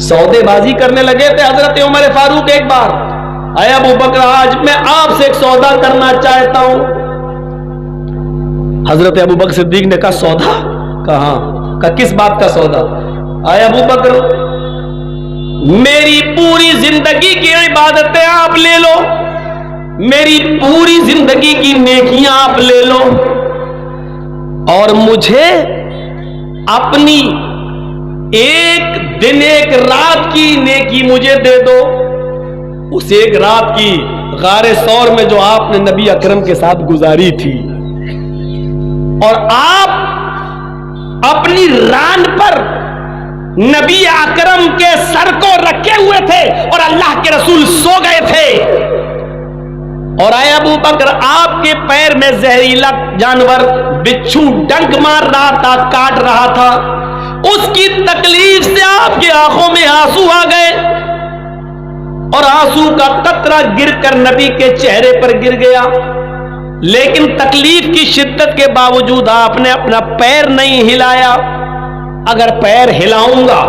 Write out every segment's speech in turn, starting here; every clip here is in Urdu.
سودے بازی کرنے لگے تھے حضرت عمر فاروق ایک بار، اے ابو بکر آج میں آپ سے ایک سودا کرنا چاہتا ہوں۔ حضرت ابو بکر صدیق نے کہا سودا؟ کہاں؟ کہا کس بات کا سودا؟ اے ابو بکر میری پوری زندگی کی عبادتیں آپ لے لو، میری پوری زندگی کی نیکیاں آپ لے لو، اور مجھے اپنی ایک دن ایک رات کی نیکی مجھے دے دو۔ اس ایک رات کی غار ثور میں جو آپ نے نبی اکرم کے ساتھ گزاری تھی، اور آپ اپنی ران پر نبی اکرم کے سر کو رکھے ہوئے تھے اور اللہ کے رسول سو گئے تھے، اور اے ابو بکر آپ کے پیر میں زہریلا جانور بچھو ڈنک مار رہا تھا، کاٹ رہا تھا، اس کی تکلیف سے آپ کی آنکھوں میں آنسو آ گئے، اور آنسو کا قطرہ گر کر نبی کے چہرے پر گر گیا، لیکن تکلیف کی شدت کے باوجود آپ نے اپنا پیر نہیں ہلایا۔ اگر پیر ہلاؤں گا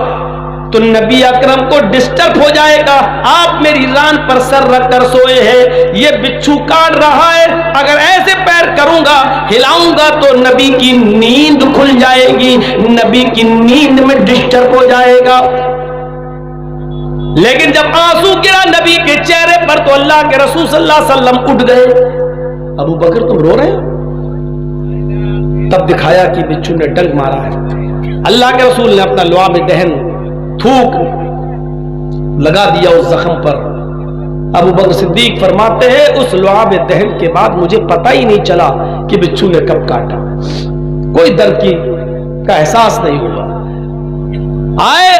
تو نبی اکرم کو ڈسٹرب ہو جائے گا، آپ میری ران پر سر رکھ کر سوئے ہیں، یہ بچھو کاٹ رہا ہے، اگر ایسے پیر کروں گا ہلاؤں گا تو نبی کی نیند کھل جائے گی، نبی کی نیند میں ڈسٹرب ہو جائے گا۔ لیکن جب آنسو گرا نبی کے چہرے پر تو اللہ کے رسول صلی اللہ علیہ وسلم اٹھ گئے۔ ابو بکر تم رو رہے ہو؟ تب دکھایا کہ بچھو نے ڈنک مارا ہے۔ اللہ کے رسول نے اپنا لعاب دہن تھوک لگا دیا اس زخم پر۔ ابو بکر صدیق فرماتے ہیں اس لعاب دہن کے بعد مجھے پتہ ہی نہیں چلا کہ بچھو نے کب کاٹا، کوئی درد کا احساس نہیں ہوا۔ آئے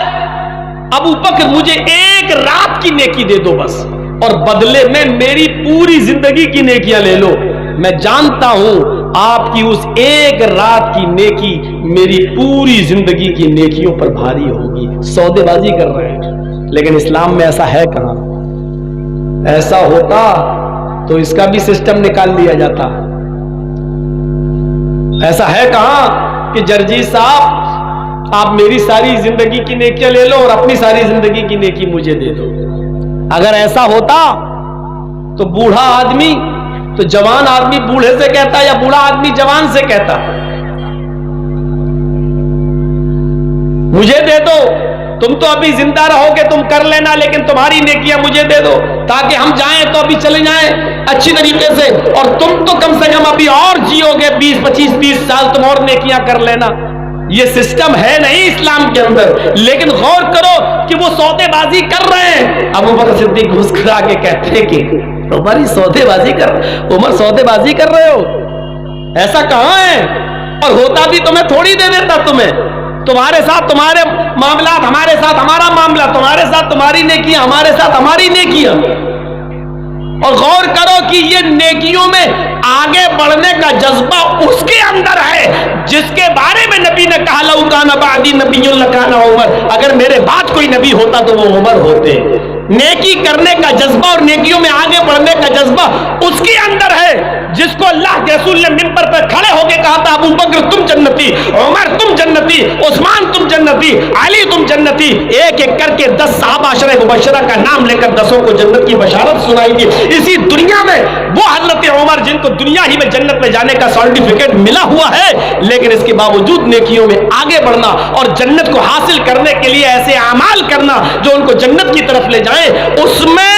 ابو بکر مجھے ایک رات کی نیکی دے دو بس، اور بدلے میں میری پوری زندگی کی نیکیاں لے لو، میں جانتا ہوں آپ کی اس ایک رات کی نیکی میری پوری زندگی کی نیکیوں پر بھاری ہوگی۔ سودے بازی کر رہے ہیں، لیکن اسلام میں ایسا ہے کہاں؟ ایسا ہوتا تو اس کا بھی سسٹم نکال لیا جاتا۔ ایسا ہے کہاں کہ جرجی صاحب آپ میری ساری زندگی کی نیکیاں لے لو اور اپنی ساری زندگی کی نیکی مجھے دے دو۔ اگر ایسا ہوتا تو بوڑھا آدمی تو جوان آدمی بوڑھے سے کہتا یا بوڑھا آدمی جوان سے کہتا مجھے دے دو، تم تو ابھی زندہ رہو گے تم کر لینا، لیکن تمہاری نیکیاں مجھے دے دو تاکہ ہم جائیں تو ابھی چلے جائیں اچھی طریقے سے، اور تم تو کم سے کم ابھی اور جیو گے 20 25 30 سال، تم اور نیکیاں کر لینا۔ یہ سسٹم ہے نہیں اسلام کے اندر، لیکن غور کرو کہ وہ سودے بازی کر رہے ہیں۔ ابو بکر صدیق مسکرا کے کہتے کہ عمر ہی سودے بازی عمر سودے بازی کر رہے ہو؟ ایسا کہاں ہے؟ اور ہوتا بھی تمہیں تھوڑی دے دیتا، تمہارے ساتھ تمہارے معاملات، ہمارے ساتھ ہمارا معاملہ، تمہارے ساتھ تمہاری نیکیاں، ہمارے ساتھ ہماری نیکیاں۔ اور غور کرو کہ یہ نیکیوں میں آگے بڑھنے کا جذبہ اس کے اندر ہے جس کے بارے میں نبی نے کہا لو کان بعدی نبی لکان عمر، اگر میرے بعد کوئی نبی ہوتا تو وہ عمر ہوتے۔ نیکی کرنے کا جذبہ اور نیکیوں میں آگے بڑھنے کا جذبہ اس کے اندر ہے جس کو اللہ کے رسول نے منبر پر کھڑے ہو کے کہا تھا ابو بکر تم جنتی، عمر تم جنتی، عثمان تم جنتی، علی تم جنتی، ایک ایک کر کے 10 صحابہ عشرہ مبشرہ کا نام لے کر 10 کو جنت کی بشارت سنائی تھی۔ اسی دنیا میں وہ حضرت عمر جن کو دنیا ہی میں جنت میں جانے کا سرٹیفکیٹ ملا ہوا ہے، لیکن اس کے باوجود نیکیوں میں آگے بڑھنا اور جنت کو حاصل کرنے کے لیے ایسے اعمال کرنا جو ان کو جنت کی طرف لے جائیں، اس میں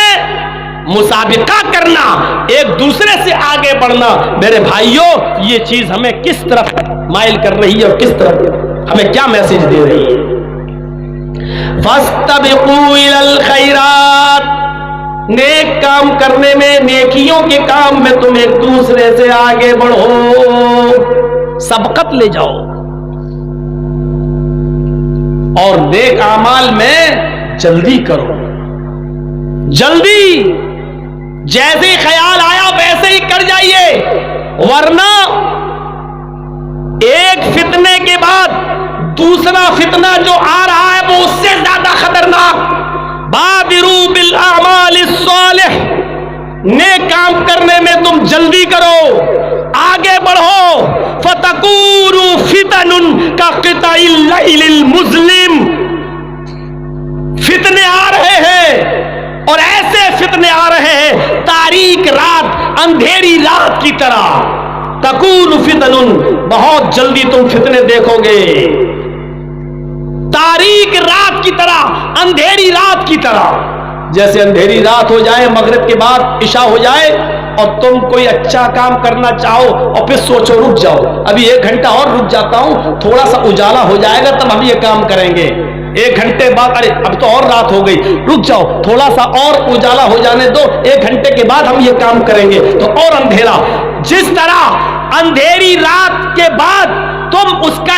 مسابقہ کرنا، ایک دوسرے سے آگے بڑھنا، میرے بھائیوں یہ چیز ہمیں کس طرف مائل کر رہی ہے اور کس طرف ہمیں کیا میسج دے رہی ہے؟ فَاسْتَبِقُوا إِلَى الْخَيْرَاتِ، نیک کام کرنے میں، نیکیوں کے کام میں تم ایک دوسرے سے آگے بڑھو، سبقت لے جاؤ، اور نیک اعمال میں جلدی کرو، جلدی، جیسے خیال آیا ویسے ہی کر جائیے، ورنہ ایک فتنے کے بعد دوسرا فتنہ جو آ رہا ہے وہ اس سے زیادہ خطرناک۔ بادروا بالاعمال الصالح، نیک کام کرنے میں تم جلدی کرو، آگے بڑھو، فتکونوا فتن کقطع اللیل المظلم، اور ایسے فتنے آ رہے ہیں تاریک رات اندھیری رات کی طرح. تکون فتن، بہت جلدی تم فتنے دیکھو گے تاریک رات کی طرح، اندھیری رات کی طرح. جیسے اندھیری رات ہو جائے، مغرب کے بعد عشاء ہو جائے اور تم کوئی اچھا کام کرنا چاہو اور پھر سوچو رک جاؤ، ابھی 1 گھنٹہ اور رک جاتا ہوں، تھوڑا سا اجالا ہو جائے گا تب ہم یہ کام کریں گے. 1 گھنٹے بعد ارے اب تو اور رات ہو گئی، رک جاؤ تھوڑا سا اور اجالا ہو جانے دو، 1 گھنٹے کے بعد ہم یہ کام کریں گے، تو اور اندھیرا. جس طرح اندھیری رات کے بعد تم اس کا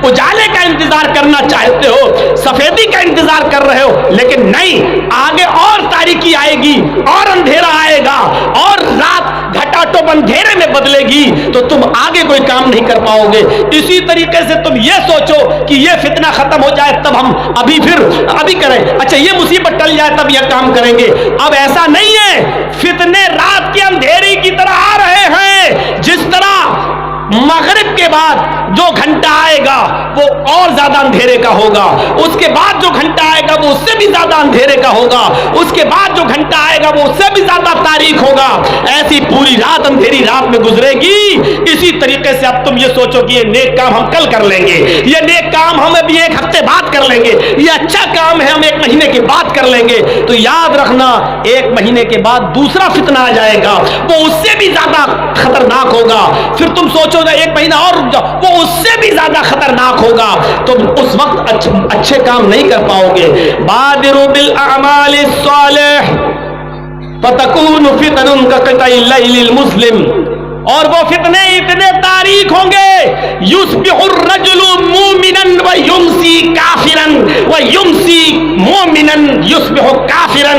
اجالے کا انتظار کرنا چاہتے ہو، سفیدی کا انتظار کر رہے ہو، لیکن نہیں، آگے اور تاریکی آئے گی اور اندھیرا آئے گا اور رات گھٹاٹوپ اندھیرے میں بدلے گی تو تم آگے کوئی کام نہیں کر پاؤ گے. اسی طریقے سے تم یہ سوچو کہ یہ فتنہ ختم ہو جائے تب ہم ابھی کریں، اچھا یہ مصیبت ٹل جائے تب یہ کام کریں گے. اب ایسا نہیں ہے، فتنے رات کے اندھیری کی طرح آ رہے ہیں. جس طرح مغرب کے بعد جو گھنٹہ آئے گا وہ اور زیادہ اندھیرے کا ہوگا، اس کے بعد جو گھنٹہ آئے گا وہ اس سے بھی زیادہ اندھیرے کا ہوگا، اس کے بعد جو گھنٹہ آئے گا وہ اس سے بھی زیادہ تاریک ہوگا. ایسی پوری رات اندھیری رات میں گزرے گی. اسی طریقے سے اب تم یہ سوچو کہ یہ نیک کام ہم کل کر لیں گے، یہ نیک کام ہم ابھی 1 ہفتے بعد کر لیں گے، یہ اچھا کام ہے ہم 1 مہینے کے بعد کر لیں گے. تو یاد رکھنا 1 مہینے کے بعد دوسرا فتنہ آ جائے گا، وہ اس سے بھی زیادہ خطرناک ہوگا. پھر تم سوچو 1 مہینہ اور رک جاؤ، وہ اس سے بھی زیادہ خطرناک ہوگا. تم اس وقت اچھے کام نہیں کر پاؤ گے. بادروا بالاعمال الصالح فتكون فتن كقطع الليل المظلم. اور وہ فتنے اتنے تاریک ہوں گے، یصبح الرجل مومنا ویمسی کافرا ویمسی مومنا یصبح کافرا.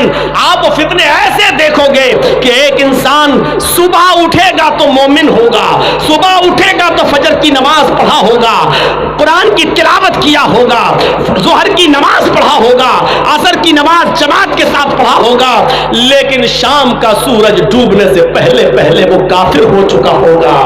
آپ وہ فتنے ایسے دیکھو گے کہ ایک انسان صبح اٹھے گا تو مومن ہوگا، صبح اٹھے گا تو فجر کی نماز پڑھا ہوگا، قرآن کی تلاوت کیا ہوگا، ظہر کی نماز پڑھا ہوگا، عصر کی نماز جماعت کے ساتھ پڑھا ہوگا، لیکن شام کا سورج ڈوبنے سے پہلے پہلے وہ کافر ہو چکا ہوگا،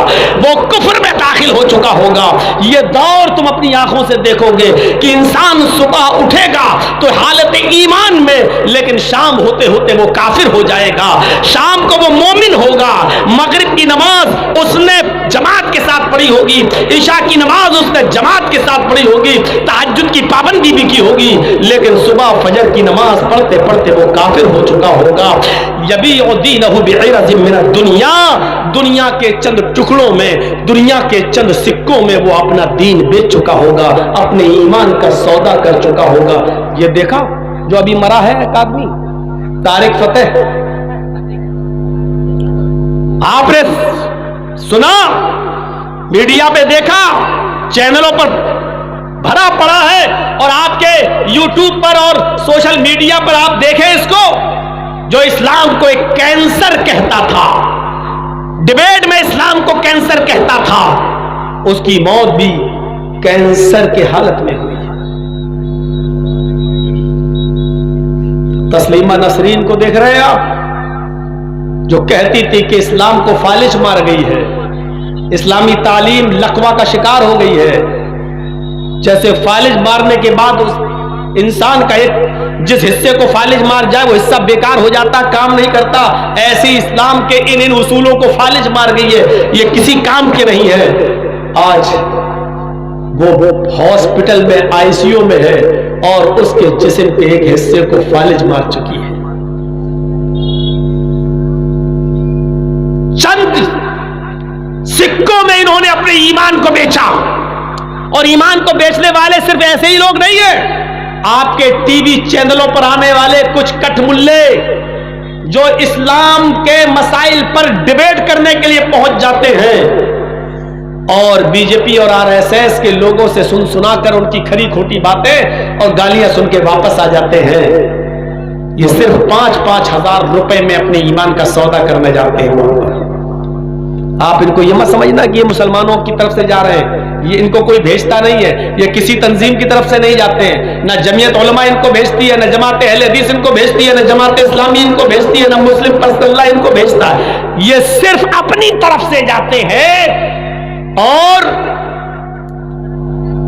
وہ کفر میں داخل ہو چکا ہوگا. یہ دور تم اپنی آنکھوں سے دیکھو گے کہ انسان صبح اٹھے گا تو حالت ایمان میں، لیکن شام ہوتے ہوتے وہ کافر ہو جائے گا. شام کو وہ مومن ہوگا، مغرب کی نماز اس نے جماعت کے ساتھ پڑھی ہوگی، عشاء کی نماز اس نے جماعت کے ساتھ پڑھی ہوگی، تہجد کی پابندی بھی کی ہوگی، لیکن صبح فجر کی نماز پڑھتے پڑھتے وہ کافر ہو چکا ہوگا. یبیع دینہ بعرض من الدنیا، دنیا کے چند ٹکڑوں میں، دنیا کے چند سکوں میں وہ اپنا دین بیچ چکا ہوگا، اپنے ایمان کا سودا کر چکا ہوگا. یہ دیکھا جو ابھی مرا ہے ایک آدمی طارق فتح، آپ نے سنا، میڈیا پہ دیکھا، چینلوں پر بھرا پڑا ہے، اور آپ کے یوٹیوب پر اور سوشل میڈیا پر آپ دیکھیں اس کو، جو اسلام کو ایک کینسر کہتا تھا، ڈبیٹ میں اسلام کو کینسر کہتا تھا، اس کی موت بھی کینسر کے حالت میں ہوئی ہے. تسلیمہ نسرین کو دیکھ رہے ہیں آپ، جو کہتی تھی کہ اسلام کو فالج مار گئی ہے، اسلامی تعلیم لقوہ کا شکار ہو گئی ہے. جیسے فالج مارنے کے بعد اس انسان کا ایک جس حصے کو فالج مار جائے وہ حصہ بیکار ہو جاتا، کام نہیں کرتا، ایسی اسلام کے ان اصولوں کو فالج مار گئی ہے، یہ کسی کام کے نہیں ہے. آج وہ ہاسپٹل میں ICU میں ہے اور اس کے جسم کے ایک حصے کو فالج مار چکی ہے. چند سکوں میں انہوں نے اپنے ایمان کو بیچا، اور ایمان کو بیچنے والے صرف ایسے ہی لوگ نہیں ہیں. آپ کے ٹی وی چینلوں پر آنے والے کچھ کٹ ملے جو اسلام کے مسائل پر ڈیبیٹ کرنے کے لیے پہنچ جاتے ہیں اور BJP اور RSS کے لوگوں سے سنا کر ان کی کھری کھوٹی باتیں اور گالیاں سن کے واپس آ جاتے ہیں. یہ صرف 5-5 ہزار روپے میں اپنے ایمان کا سودا کرنے جاتے ہیں وہاں پر. آپ ان کو یہ مت سمجھنا کہ یہ مسلمانوں کی طرف سے جا رہے ہیں، یہ ان کو کوئی بھیجتا نہیں ہے، یہ کسی تنظیم کی طرف سے نہیں جاتے ہیں، نہ جمعیت علماء ان کو بھیجتی ہے، نہ جماعت اہل حدیث ان کو بھیجتی ہے، نہ جماعت اسلامی ان کو بھیجتی ہے، نہ مسلم پرسنل اللہ ان کو بھیجتا ہے. یہ صرف اپنی طرف سے جاتے ہیں اور